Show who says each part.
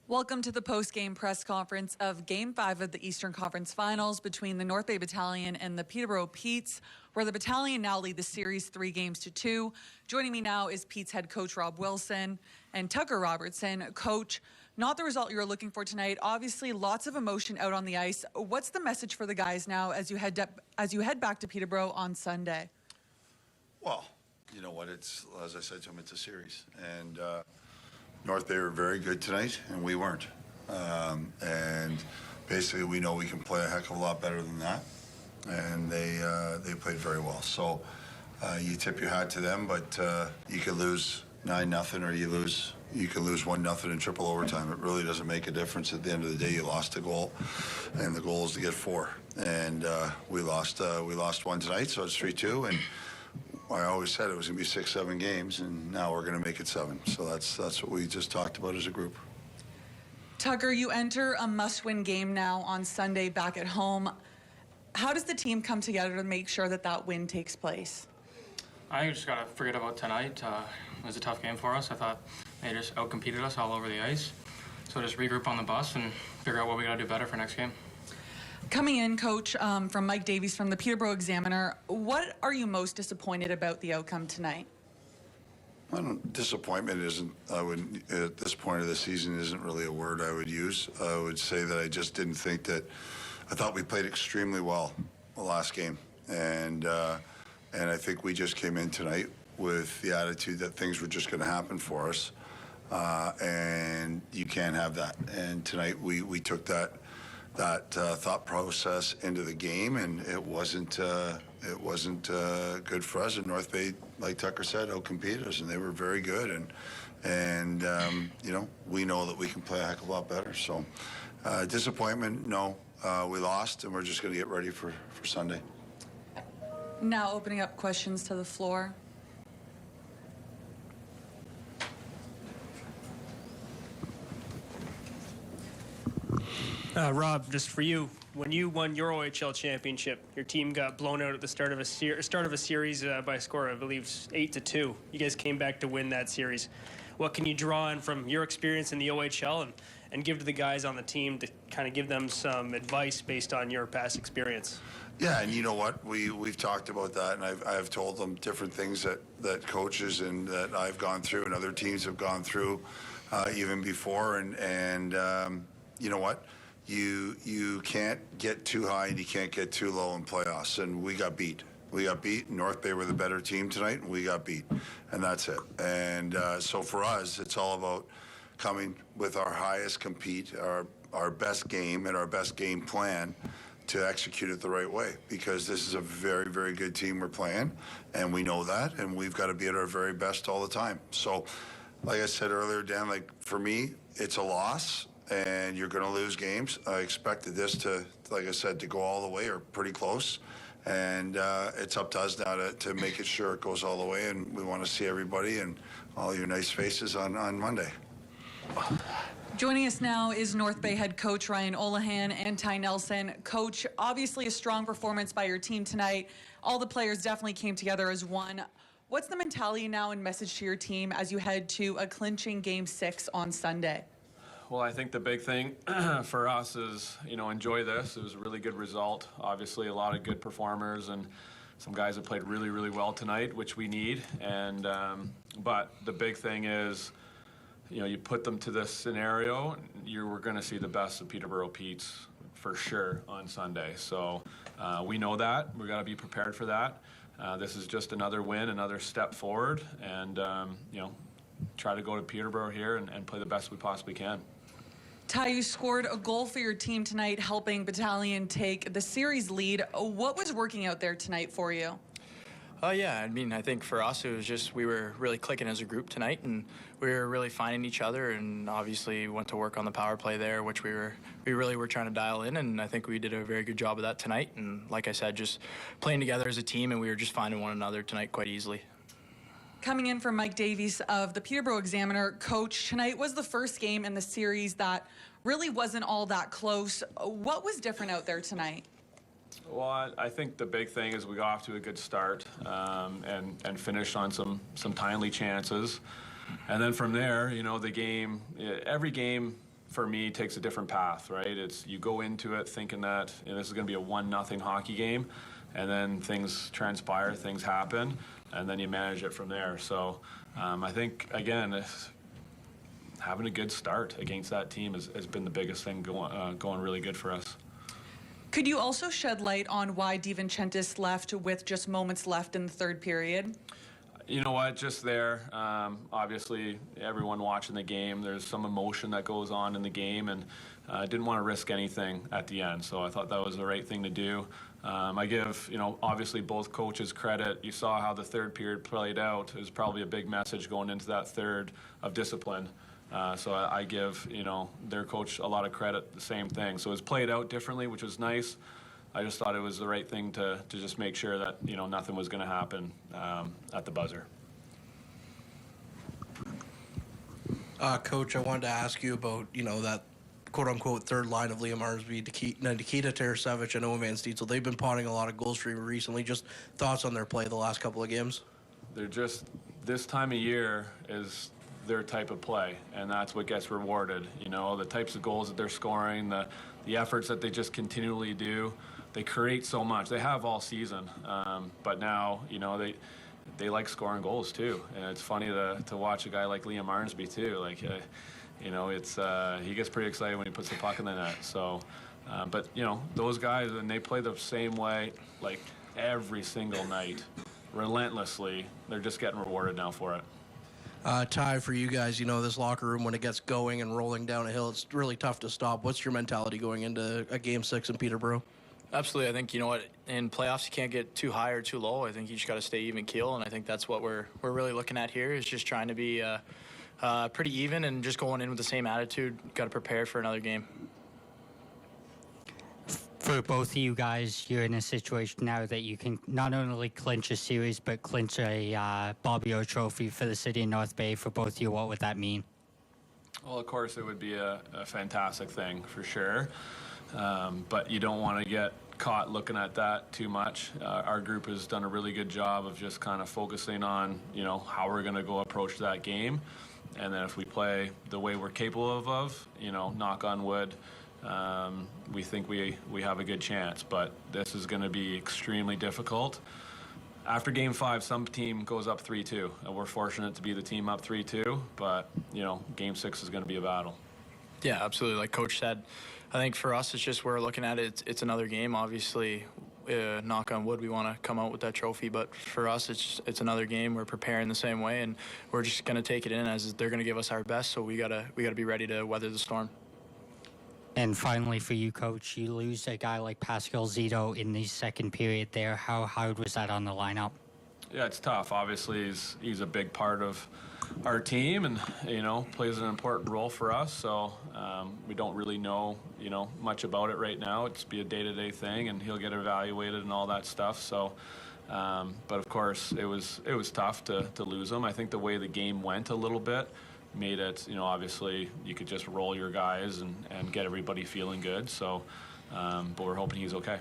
Speaker 1: Welcome to the post-game press conference of Game 5 of the Eastern Conference Finals between the North Bay Battalion and the Peterborough Petes, where the Battalion now lead the series 3-2. Joining me now is Pete's head coach Rob Wilson and Tucker Robertson. Coach, not the result you were looking for tonight. Obviously, lots of emotion out on the ice. What's the message for the guys now as you head back to Peterborough on Sunday?
Speaker 2: Well, you know what? It's, as I said to him, it's a series, and North Bay were very good tonight, and we weren't. And basically, we know we can play a heck of a lot better than that, and they played very well. So you tip your hat to them, but you could lose 9-0, or you could lose 1-0 in triple overtime. It really doesn't make a difference. At the end of the day, you lost a goal, and the goal is to get 4. And we lost one tonight, so it's 3-2. And I always said it was going to be 6-7 games, and now we're going to make it 7. So that's what we just talked about as a group.
Speaker 1: Tucker, you enter a must-win game now on Sunday back at home. How does the team come together to make sure that win takes place?
Speaker 3: I think we just got to forget about tonight. It was a tough game for us. I thought they just outcompeted us all over the ice. So just regroup on the bus and figure out what we got to do better for next game.
Speaker 1: Coming in, Coach, from Mike Davies from the Peterborough Examiner, what are you most disappointed about the outcome tonight?
Speaker 2: Disappointment isn't, at this point of the season, isn't really a word I would use. I would say that I just didn't think that, I thought we played extremely well the last game. And I think we just came in tonight with the attitude that things were just going to happen for us. And you can't have that. And tonight we took that thought process into the game, and it wasn't good for us. And North Bay, like Tucker said, outcompeted us, and they were very good. And you know, we know that we can play a heck of a lot better. So disappointment, no. We lost, and we're just going to get ready for Sunday.
Speaker 1: Now opening up questions to the floor.
Speaker 4: Rob, just for you, when you won your OHL championship, your team got blown out at the start of a series by a score, I believe, 8-2. You guys came back to win that series. What can you draw on from your experience in the OHL and give to the guys on the team to kind of give them some advice based on your past experience?
Speaker 2: Yeah, and you know what? We've talked about that, and I've told them different things that coaches and that I've gone through and other teams have gone through even before, and you know what? You can't get too high and you can't get too low in playoffs, and we got beat. North Bay were the better team tonight, and we got beat, and that's it. And so for us, it's all about coming with our highest compete, our best game, and our best game plan to execute it the right way, because this is a very, very good team we're playing, and we know that, and we've got to be at our very best all the time. So, like I said earlier, Dan, like for me, it's a loss, and you're going to lose games. I expected this to, like I said, to go all the way or pretty close. And it's up to us now to make it sure it goes all the way. And we want to see everybody and all your nice faces on Monday.
Speaker 1: Joining us now is North Bay head coach Ryan Olahan and Ty Nelson. Coach, obviously a strong performance by your team tonight. All the players definitely came together as one. What's the mentality now and message to your team as you head to a clinching Game 6 on Sunday?
Speaker 5: Well, I think the big thing for us is, enjoy this. It was a really good result. Obviously, a lot of good performers and some guys have played really, really well tonight, which we need. And but the big thing is, you put them to this scenario, you were going to see the best of Peterborough Petes for sure on Sunday. So we know that. We've got to be prepared for that. This is just another win, another step forward, and try to go to Peterborough here and play the best we possibly can.
Speaker 1: Ty, you scored a goal for your team tonight, helping Battalion take the series lead. What was working out there tonight for you?
Speaker 6: Yeah, I think for us it was just we were really clicking as a group tonight, and we were really finding each other, and obviously went to work on the power play there, which we really were trying to dial in, and I think we did a very good job of that tonight. And like I said, just playing together as a team, and we were just finding one another tonight quite easily.
Speaker 1: Coming in from Mike Davies of the Peterborough Examiner, Coach, tonight was the first game in the series that really wasn't all that close. What was different out there tonight?
Speaker 5: Well, I think the big thing is we got off to a good start and finished on some timely chances. And then from there, the game, every game for me, takes a different path, right? It's you go into it thinking that this is going to be a 1-0 hockey game, and then things transpire, things happen, and then you manage it from there. So I think, again, having a good start against that team has been the biggest thing going really good for us.
Speaker 1: Could you also shed light on why DiVincentis left with just moments left in the third period?
Speaker 5: You know what, just there, obviously everyone watching the game, there's some emotion that goes on in the game, and I didn't want to risk anything at the end, so I thought that was the right thing to do. I give, obviously both coaches credit. You saw how the third period played out. It was probably a big message going into that third of discipline. So I give, their coach a lot of credit, the same thing. So it was played out differently, which was nice. I just thought it was the right thing to just make sure that, nothing was going to happen at the buzzer.
Speaker 7: Coach, I wanted to ask you about, that quote-unquote third line of Liam Armsby, Nikita Tarasevich, and Owen Van Steezel. They've been potting a lot of goals for you recently. Just thoughts on their play the last couple of games?
Speaker 5: They're just, this time of year is their type of play, and that's what gets rewarded. The types of goals that they're scoring, the efforts that they just continually do. They create so much. They have all season, but now, they like scoring goals too. And it's funny to watch a guy like Liam Armsby too. Like, it's he gets pretty excited when he puts the puck in the net. So, but those guys, and they play the same way, like every single night, relentlessly. They're just getting rewarded now for it.
Speaker 7: Ty, for you guys, this locker room, when it gets going and rolling down a hill, it's really tough to stop. What's your mentality going into a Game 6 in Peterborough?
Speaker 6: Absolutely. I think, in playoffs you can't get too high or too low. I think you just got to stay even keel, and I think that's what we're really looking at here, is just trying to be pretty even and just going in with the same attitude. Got to prepare for another game.
Speaker 8: For both of you guys, you're in a situation now that you can not only clinch a series, but clinch a PBO trophy for the city of North Bay. For both of you, what would that mean?
Speaker 5: Well, of course, it would be a fantastic thing for sure. But you don't want to get caught looking at that too much. Our group has done a really good job of just kind of focusing on, how we're going to go approach that game. And then if we play the way we're capable of, knock on wood, we think we have a good chance. But this is going to be extremely difficult. After Game 5, some team goes up 3-2. And we're fortunate to be the team up 3-2. But, Game 6 is going to be a battle.
Speaker 6: Yeah, absolutely. Like Coach said, I think for us, it's just we're looking at it. It's another game. Obviously, knock on wood, we want to come out with that trophy. But for us, it's another game. We're preparing the same way, and we're just going to take it in as they're going to give us our best. So we gotta be ready to weather the storm.
Speaker 8: And finally, for you, Coach, you lose a guy like Pascal Zito in the second period there. How hard was that on the lineup?
Speaker 5: Yeah, it's tough. Obviously, he's a big part of our team, and plays an important role for us. So we don't really know much about it right now. It's be a day-to-day thing, and he'll get evaluated and all that stuff. So, but of course, it was tough to lose him. I think the way the game went a little bit made it. Obviously, you could just roll your guys and get everybody feeling good. So, but we're hoping he's okay.